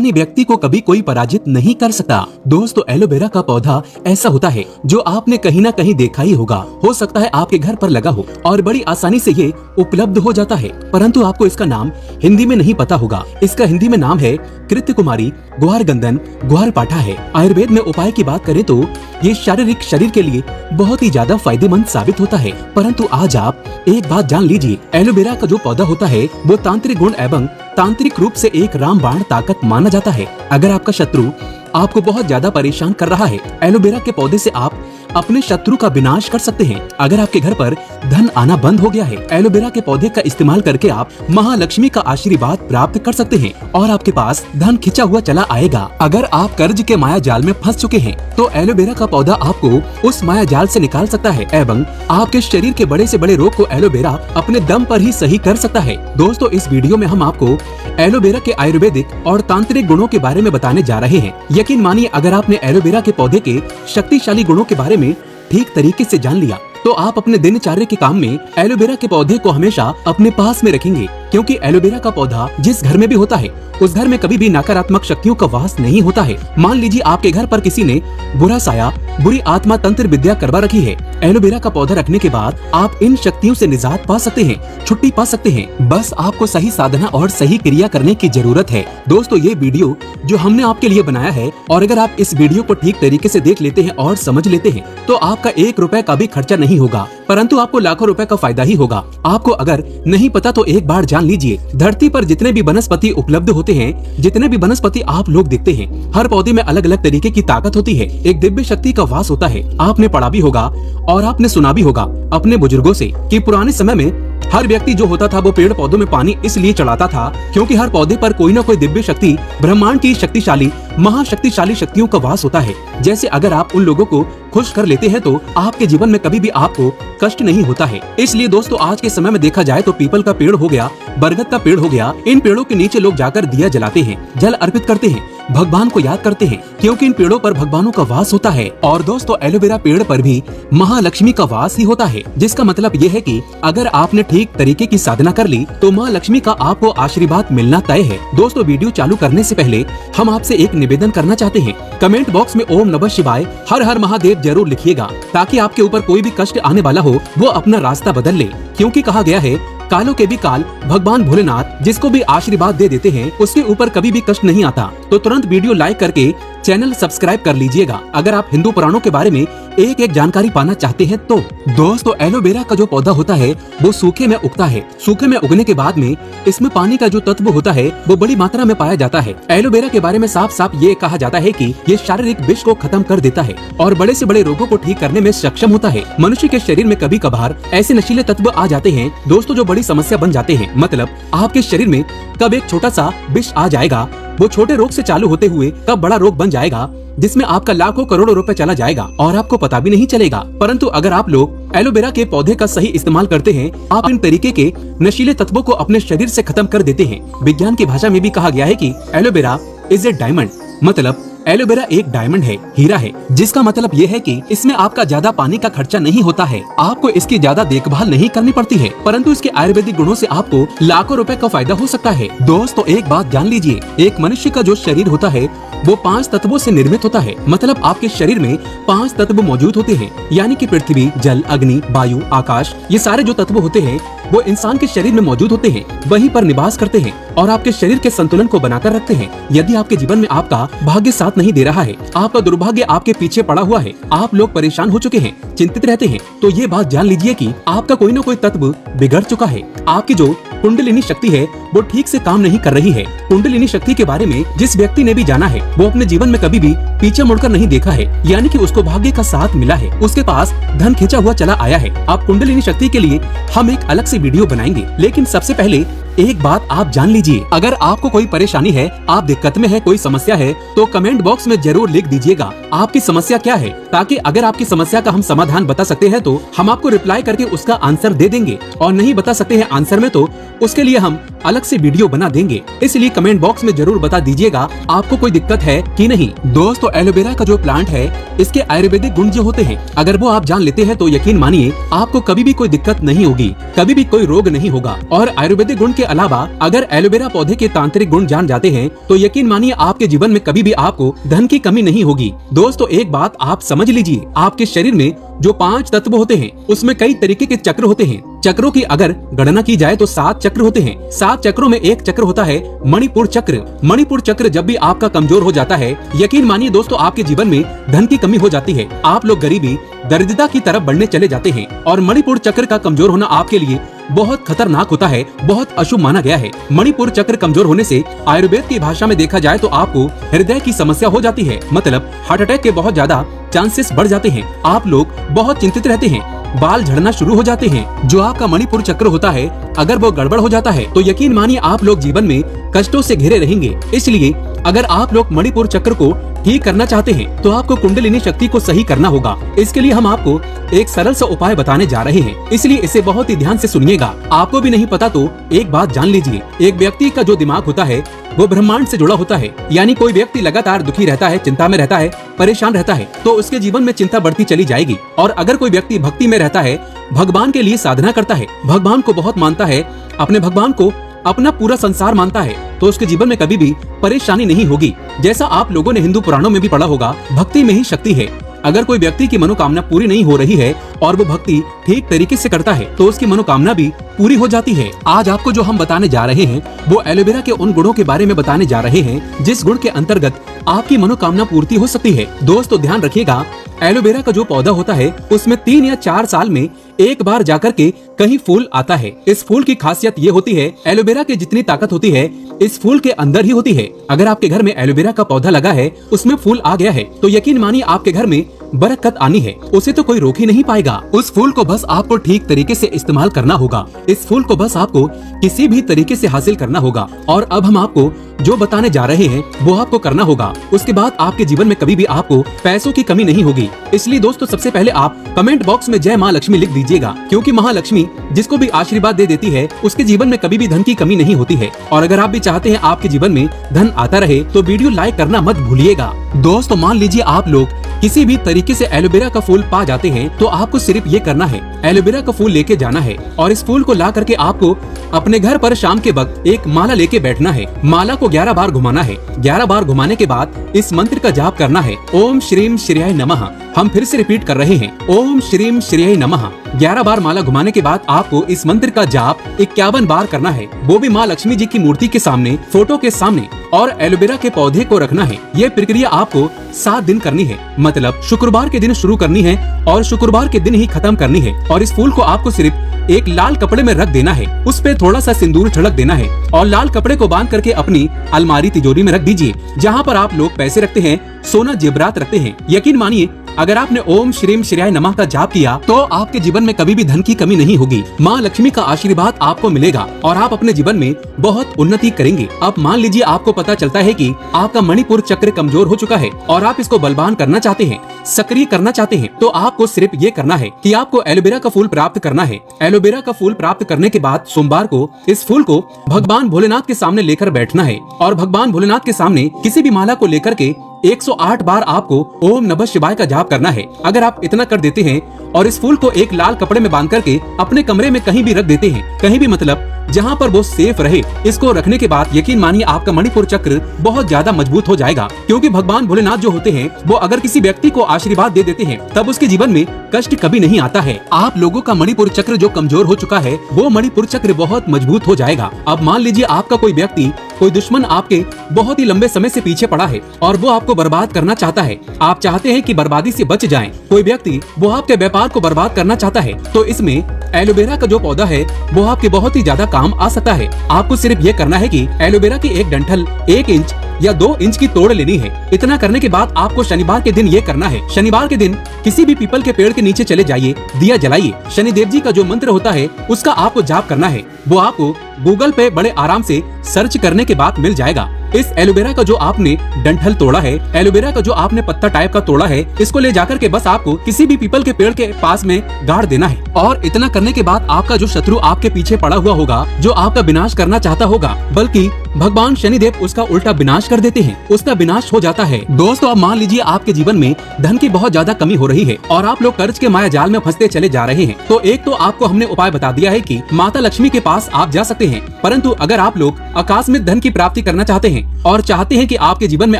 यानी व्यक्ति को कभी कोई पराजित नहीं कर सकता। दोस्तों एलोवेरा का पौधा ऐसा होता है जो आपने कहीं ना कहीं देखा ही होगा, हो सकता है आपके घर पर लगा हो और बड़ी आसानी से ये उपलब्ध हो जाता है, परंतु आपको इसका नाम हिंदी में नहीं पता होगा। इसका हिंदी में नाम है कृत्य कुमारी ग्वार गंधन ग्वार पाठा है। आयुर्वेद में उपाय की बात करें तो ये शारीरिक शरीर के लिए बहुत ही ज्यादा फायदेमंद साबित होता है। परंतु आज आप एक बात जान लीजिए, एलोवेरा का जो पौधा होता है वो तांत्रिक गुण एवं तांत्रिक रूप से एक रामबाण ताकत माना जाता है। अगर आपका शत्रु आपको बहुत ज्यादा परेशान कर रहा है, एलोवेरा के पौधे से आप अपने शत्रु का विनाश कर सकते हैं। अगर आपके घर पर धन आना बंद हो गया है, एलोवेरा के पौधे का इस्तेमाल करके आप महालक्ष्मी का आशीर्वाद प्राप्त कर सकते हैं और आपके पास धन खिंचा हुआ चला आएगा। अगर आप कर्ज के माया जाल में फंस चुके हैं तो एलोवेरा का पौधा आपको उस माया जाल से निकाल सकता है एवं आपके शरीर के बड़े से बड़े रोग को एलोवेरा अपने दम पर ही सही कर सकता है। दोस्तों इस वीडियो में हम आपको एलोवेरा के आयुर्वेदिक और तांत्रिक गुणों के बारे में बताने जा रहे हैं। यकीन मानिए अगर आपने एलोवेरा के पौधे के शक्तिशाली गुणों के बारे में ठीक तरीके से जान लिया तो आप अपने दिनचर्या के काम में एलोवेरा के पौधे को हमेशा अपने पास में रखेंगे, क्योंकि एलोवेरा का पौधा जिस घर में भी होता है उस घर में कभी भी नकारात्मक शक्तियों का वास नहीं होता है। मान लीजिए आपके घर पर किसी ने बुरा साया, बुरी आत्मा तंत्र विद्या करवा रखी है, एलोवेरा का पौधा रखने के बाद आप इन शक्तियों से निजात पा सकते हैं, छुट्टी पा सकते हैं। बस आपको सही साधना और सही क्रिया करने की जरूरत है। दोस्तों ये वीडियो जो हमने आपके लिए बनाया है, और अगर आप इस वीडियो को ठीक तरीके से देख लेते हैं और समझ लेते हैं तो आपका 1 रुपए का भी खर्चा नहीं होगा, परंतु आपको लाखों रुपए का फायदा ही होगा। आपको अगर नहीं पता तो एक बार जान लीजिए, धरती पर जितने भी वनस्पति उपलब्ध होते हैं, जितने भी वनस्पति आप लोग देखते हैं, हर पौधे में अलग अलग तरीके की ताकत होती है, एक दिव्य शक्ति का वास होता है। आपने पढ़ा भी होगा और आपने सुना भी होगा अपने बुजुर्गों से कि पुराने समय में हर व्यक्ति जो होता था वो पेड़ पौधों में पानी इसलिए चढ़ाता था क्योंकि हर पौधे पर कोई न कोई दिव्य शक्ति, ब्रह्मांड की शक्तिशाली महाशक्तिशाली शक्तियों का वास होता है। जैसे अगर आप उन लोगों को खुश कर लेते हैं तो आपके जीवन में कभी भी आपको कष्ट नहीं होता है। इसलिए दोस्तों आज के समय में देखा जाए तो पीपल का पेड़ हो गया, बरगद का पेड़ हो गया, इन पेड़ों के नीचे लोग जाकर दिया जलाते हैं, जल अर्पित करते हैं, भगवान को याद करते हैं, क्योंकि इन पेड़ों पर भगवानों का वास होता है। और दोस्तों एलोवेरा पेड़ पर भी महालक्ष्मी का वास ही होता है, जिसका मतलब ये है कि अगर आपने ठीक तरीके की साधना कर ली तो माँ लक्ष्मी का आपको आशीर्वाद मिलना तय है। दोस्तों वीडियो चालू करने से पहले हम आपसे एक निवेदन करना चाहते हैं, कमेंट बॉक्स में ओम नमः शिवाय हर हर महादेव जरूर लिखिएगा, ताकि आपके ऊपर कोई भी कष्ट आने वाला हो वो अपना रास्ता बदल ले। क्योंकि कहा गया है कालों के भी काल भगवान भोलेनाथ जिसको भी आशीर्वाद दे देते हैं उसके ऊपर कभी भी कष्ट नहीं आता। तो तुरंत वीडियो लाइक करके चैनल सब्सक्राइब कर लीजिएगा अगर आप हिंदू पुराणों के बारे में एक एक जानकारी पाना चाहते हैं तो। दोस्तों एलोवेरा का जो पौधा होता है वो सूखे में उगता है। सूखे में उगने के बाद में इसमें पानी का जो तत्व होता है वो बड़ी मात्रा में पाया जाता है। एलोवेरा के बारे में साफ साफ ये कहा जाता है कि ये शारीरिक विष को खत्म कर देता है और बड़े से बड़े रोगों को ठीक करने में सक्षम होता है। मनुष्य के शरीर में कभी कभार ऐसे नशीले तत्व आ जाते हैं दोस्तों जो बड़ी समस्या बन जाते हैं। मतलब आपके शरीर में कब एक छोटा सा विष आ जाएगा, वो छोटे रोग से चालू होते हुए कब बड़ा रोग बन जाएगा जिसमें आपका लाखों करोड़ों रुपए चला जाएगा और आपको पता भी नहीं चलेगा। परंतु अगर आप लोग एलोवेरा के पौधे का सही इस्तेमाल करते हैं, आप इन तरीके के नशीले तत्वों को अपने शरीर से खत्म कर देते हैं। विज्ञान की भाषा में भी कहा गया है कि एलोवेरा इज ए डायमंड, मतलब एलोवेरा एक डायमंड है, हीरा है, जिसका मतलब ये है कि इसमें आपका ज्यादा पानी का खर्चा नहीं होता है, आपको इसकी ज्यादा देखभाल नहीं करनी पड़ती है, परंतु इसके आयुर्वेदिक गुणों से आपको लाखों रुपए का फायदा हो सकता है। दोस्तों एक बात जान लीजिए, एक मनुष्य का जो शरीर होता है वो 5 तत्वों से निर्मित होता है। मतलब आपके शरीर में 5 तत्व मौजूद होते हैं, यानी कि पृथ्वी, जल, अग्नि, वायु, आकाश, ये सारे जो तत्व होते हैं वो इंसान के शरीर में मौजूद होते हैं, वहीं पर निवास करते हैं और आपके शरीर के संतुलन को बनाकर रखते हैं। यदि आपके जीवन में आपका भाग्य साथ नहीं दे रहा है, आपका दुर्भाग्य आपके पीछे पड़ा हुआ है, आप लोग परेशान हो चुके हैं, चिंतित रहते हैं, तो ये बात जान लीजिए कि आपका कोई न कोई तत्व बिगड़ चुका है। आपकी जो कुंडलिनी शक्ति है वो ठीक से काम नहीं कर रही है। कुंडलिनी शक्ति के बारे में जिस व्यक्ति ने भी जाना है वो अपने जीवन में कभी भी पीछे मुड़कर नहीं देखा है, यानी कि उसको भाग्य का साथ मिला है, उसके पास धन खींचा हुआ चला आया है। अब कुंडलिनी शक्ति के लिए हम एक अलग से वीडियो बनाएंगे, लेकिन सबसे पहले एक बात आप जान लीजिए, अगर आपको कोई परेशानी है, आप दिक्कत में है, कोई समस्या है तो कमेंट बॉक्स में जरूर लिख दीजिएगा आपकी समस्या क्या है, ताकि अगर आपकी समस्या का हम समाधान बता सकते हैं तो हम आपको रिप्लाई करके उसका आंसर दे देंगे, और नहीं बता सकते हैं आंसर में तो उसके लिए हम अलग से वीडियो बना देंगे। इसलिए कमेंट बॉक्स में जरूर बता दीजिएगा आपको कोई दिक्कत है कि नहीं। दोस्तों एलोवेरा का जो प्लांट है इसके आयुर्वेदिक गुण जो होते हैं अगर वो आप जान लेते हैं तो यकीन मानिए आपको कभी भी कोई दिक्कत नहीं होगी, कभी भी कोई रोग नहीं होगा। और आयुर्वेदिक गुण इसके अलावा अगर एलोवेरा पौधे के तांत्रिक गुण जान जाते हैं तो यकीन मानिए आपके जीवन में कभी भी आपको धन की कमी नहीं होगी। दोस्तों एक बात आप समझ लीजिए, आपके शरीर में जो 5 तत्व होते हैं उसमें कई तरीके के चक्र होते हैं। चक्रों की अगर गणना की जाए तो 7 चक्र होते हैं। 7 चक्रों में एक चक्र होता है मणिपुर चक्र। मणिपुर चक्र जब भी आपका कमजोर हो जाता है, यकीन मानिए दोस्तों आपके जीवन में धन की कमी हो जाती है। आप लोग गरीबी दरिद्रता की तरफ बढ़ने चले जाते हैं और मणिपुर चक्र का कमजोर होना आपके लिए बहुत खतरनाक होता है, बहुत अशुभ माना गया है। मणिपुर चक्र कमजोर होने से आयुर्वेद की भाषा में देखा जाए तो आपको हृदय की समस्या हो जाती है, मतलब हार्ट अटैक के बहुत ज्यादा चांसेस बढ़ जाते हैं। आप लोग बहुत चिंतित रहते हैं, बाल झड़ना शुरू हो जाते हैं। जो आपका मणिपुर चक्र होता है अगर वो गड़बड़ हो जाता है तो यकीन मानिए आप लोग जीवन में कष्टों से घिरे रहेंगे। इसलिए अगर आप लोग मणिपुर चक्र को ठीक करना चाहते हैं तो आपको कुंडलिनी शक्ति को सही करना होगा। इसके लिए हम आपको एक सरल सा उपाय बताने जा रहे हैं, इसलिए इसे बहुत ही ध्यान से सुनिएगा। आपको भी नहीं पता तो एक बात जान लीजिए, एक व्यक्ति का जो दिमाग होता है वो ब्रह्मांड से जुड़ा होता है। यानी कोई व्यक्ति लगातार दुखी रहता है, चिंता में रहता है, परेशान रहता है तो उसके जीवन में चिंता बढ़ती चली जाएगी। और अगर कोई व्यक्ति भक्ति में रहता है, भगवान के लिए साधना करता है, भगवान को बहुत मानता है, अपने भगवान को अपना पूरा संसार मानता है तो उसके जीवन में कभी भी परेशानी नहीं होगी। जैसा आप लोगों ने हिंदू पुराणों में भी पढ़ा होगा, भक्ति में ही शक्ति है। अगर कोई व्यक्ति की मनोकामना पूरी नहीं हो रही है और वो भक्ति ठीक तरीके से करता है तो उसकी मनोकामना भी पूरी हो जाती है। आज आपको जो हम बताने जा रहे हैं वो एलोवेरा के उन गुणों के बारे में बताने जा रहे हैं जिस गुण के अंतर्गत आपकी मनोकामना पूर्ति हो सकती है। दोस्तों ध्यान रखिएगा, एलोवेरा का जो पौधा होता है उसमें 3 या 4 साल में एक बार जाकर के कहीं फूल आता है। इस फूल की खासियत ये होती है, एलोवेरा की जितनी ताकत होती है इस फूल के अंदर ही होती है। अगर आपके घर में एलोवेरा का पौधा लगा है, उसमें फूल आ गया है तो यकीन मानिए आपके घर में बरकत आनी है, उसे तो कोई रोक ही नहीं पाएगा। उस फूल को बस आपको ठीक तरीके से इस्तेमाल करना होगा। इस फूल को बस आपको किसी भी तरीके से हासिल करना होगा। और अब हम आपको जो बताने जा रहे हैं वो आपको करना होगा। उसके बाद आपके जीवन में कभी भी आपको पैसों की कमी नहीं होगी। इसलिए दोस्तों सबसे पहले आप कमेंट बॉक्स में जय माँ लक्ष्मी लिख दीजिएगा, क्योंकि महालक्ष्मी जिसको भी आशीर्वाद दे देती है उसके जीवन में कभी भी धन की कमी नहीं होती है। और अगर आप भी चाहते हैं आपके जीवन में धन आता रहे तो वीडियो लाइक करना मत भूलिएगा। दोस्तों मान लीजिए आप लोग किसी भी तरीके से एलोवेरा का फूल पा जाते हैं तो आपको सिर्फ ये करना है, एलोवेरा का फूल लेके जाना है और इस फूल को ला करके आपको अपने घर पर शाम के वक्त एक माला लेके बैठना है। माला को 11 बार घुमाना है। 11 बार घुमाने के बाद इस मंत्र का जाप करना है, ओम श्रीम श्रेयाय नमः। हम फिर से रिपीट कर रहे हैं, ओम श्रीम श्रेयाय नमः। 11 बार माला घुमाने के बाद आपको इस मंत्र का जाप 51 बार करना है, वो भी माँ लक्ष्मी जी की मूर्ति के सामने, फोटो के सामने, और एलोवेरा के पौधे को रखना है। ये प्रक्रिया आपको 7 दिन करनी है, मतलब शुक्रवार के दिन शुरू करनी है और शुक्रवार के दिन ही खत्म करनी है। और इस फूल को आपको सिर्फ एक लाल कपड़े में रख देना है, उस पे थोड़ा सा सिंदूर छिड़क देना है और लाल कपड़े को बांध करके अपनी अलमारी तिजोरी में रख दीजिए, जहाँ पर आप लोग पैसे रखते हैं, सोना जेवरात रखते हैं। यकीन मानिए अगर आपने ओम श्रीम श्रेयाय नमः का जाप किया तो आपके जीवन में कभी भी धन की कमी नहीं होगी। माँ लक्ष्मी का आशीर्वाद आपको मिलेगा और आप अपने जीवन में बहुत उन्नति करेंगे। अब मान लीजिए आपको पता चलता है कि आपका मणिपुर चक्र कमजोर हो चुका है और आप इसको बलवान करना चाहते हैं, सक्रिय करना चाहते हैं, तो आपको सिर्फ ये करना है कि आपको एलोवेरा का फूल प्राप्त करना है। एलोवेरा का फूल प्राप्त करने के बाद सोमवार को इस फूल को भगवान भोलेनाथ के सामने लेकर बैठना है और भगवान भोलेनाथ के सामने किसी भी माला को लेकर के 108 बार आपको ओम नमः शिवाय का जाप करना है। अगर आप इतना कर देते हैं और इस फूल को एक लाल कपड़े में बांध करके अपने कमरे में कहीं भी रख देते हैं, कहीं भी मतलब जहाँ पर वो सेफ रहे, इसको रखने के बाद यकीन मानिए आपका मणिपुर चक्र बहुत ज्यादा मजबूत हो जाएगा। क्योंकि भगवान भोलेनाथ जो होते हैं वो अगर किसी व्यक्ति को आशीर्वाद दे देते हैं तब उसके जीवन में कष्ट कभी नहीं आता है। आप लोगों का मणिपुर चक्र जो कमजोर हो चुका है वो मणिपुर चक्र बहुत मजबूत हो जाएगा। अब मान लीजिए आपका कोई व्यक्ति, कोई दुश्मन आपके बहुत ही लंबे समय से पीछे पड़ा है और वो आपको बर्बाद करना चाहता है, आप चाहते हैं कि बर्बादी से बच जाएं। कोई व्यक्ति वो आपके व्यापार को बर्बाद करना चाहता है तो इसमें एलोवेरा का जो पौधा है वो आपके बहुत ही ज्यादा काम आ सकता है। आपको सिर्फ ये करना है कि एलोवेरा की एक डंठल 1 इंच या 2 इंच की तोड़ लेनी है। इतना करने के बाद आपको शनिवार के दिन ये करना है, शनिवार के दिन किसी भी पीपल के पेड़ के नीचे चले जाइए, दिया जलाइए। शनिदेव जी का जो मंत्र होता है उसका आपको जाप करना है, वो आपको गूगल पे बड़े आराम से सर्च करने के बाद मिल जाएगा। इस एलोवेरा का जो आपने डंठल तोड़ा है, एलोवेरा का जो आपने पत्ता टाइप का तोड़ा है, इसको ले जाकर के बस आपको किसी भी पीपल के पेड़ के पास में गाड़ देना है। और इतना करने के बाद आपका जो शत्रु आपके पीछे पड़ा हुआ होगा, जो आपका विनाश करना चाहता होगा, बल्कि भगवान शनिदेव उसका उल्टा विनाश कर देते हैं, उसका विनाश हो जाता है। दोस्तों अब मान लीजिए आपके जीवन में धन की बहुत ज्यादा कमी हो रही है और आप लोग कर्ज के माया जाल में फंसते चले जा रहे हैं, तो एक तो आपको हमने उपाय बता दिया है कि माता लक्ष्मी के पास आप जा सकते हैं। परंतु अगर आप लोग आकस्मिक धन की प्राप्ति करना चाहते हैं और चाहते हैं कि आपके जीवन में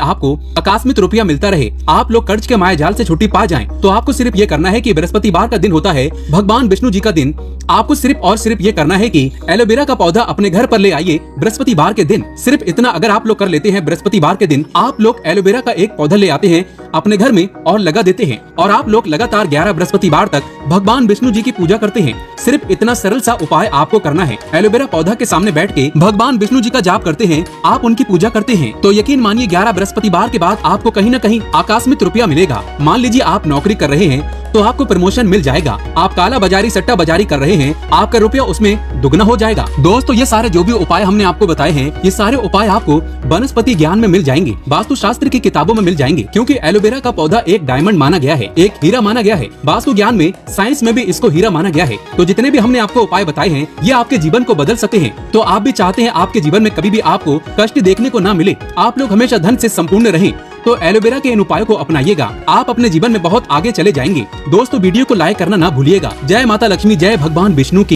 आपको आकस्मिक रुपया मिलता रहे, आप लोग कर्ज के माया जाल से छुट्टी पा जाएं, तो आपको सिर्फ ये करना है कि बृहस्पतिवार का दिन होता है भगवान विष्णु जी का दिन, आपको सिर्फ और सिर्फ ये करना है कि एलोवेरा का पौधा अपने घर पर ले आइए बृहस्पतिवार के दिन। सिर्फ इतना अगर आप लोग कर लेते हैं, बृहस्पतिवार के दिन आप लोग एलोवेरा का एक पौधा ले आते हैं अपने घर में और लगा देते हैं और आप लोग लगातार 11 बृहस्पतिवार तक भगवान विष्णु जी की पूजा करते हैं। सिर्फ इतना सरल सा उपाय आपको करना है। एलोवेरा पौधा के सामने बैठ के भगवान विष्णु जी का जाप करते हैं, आप उनकी पूजा करते हैं, तो यकीन मानिए 11 बृहस्पतिवार के बाद आपको कहीं न कहीं आकस्मिक रुपया मिलेगा। मान लीजिए आप नौकरी कर रहे हैं तो आपको प्रमोशन मिल जाएगा। आप काला बाजारी सट्टा बाजारी कर रहे हैं, आपका रुपया उसमें दुगना हो जाएगा। दोस्तों ये सारे जो भी उपाय हमने आपको बताए हैं, ये सारे उपाय आपको वनस्पति ज्ञान में मिल जाएंगे, वास्तु शास्त्र की किताबों में मिल जाएंगे, क्योंकि एलोवेरा का पौधा एक डायमंड माना गया है, एक हीरा माना गया है। वास्तु ज्ञान में, साइंस में भी इसको हीरा माना गया है। तो जितने भी हमने आपको उपाय बताए हैं, ये आपके जीवन को बदल सकते हैं। तो आप भी चाहते हैं आपके जीवन में कभी भी आपको कष्ट देखने को न मिले, आप लोग हमेशा धन से संपूर्ण रहें, तो एलोवेरा के इन उपायों को अपनाइएगा, आप अपने जीवन में बहुत आगे चले जाएंगे। दोस्तों वीडियो को लाइक करना ना भूलिएगा। जय माता लक्ष्मी, जय भगवान विष्णु की।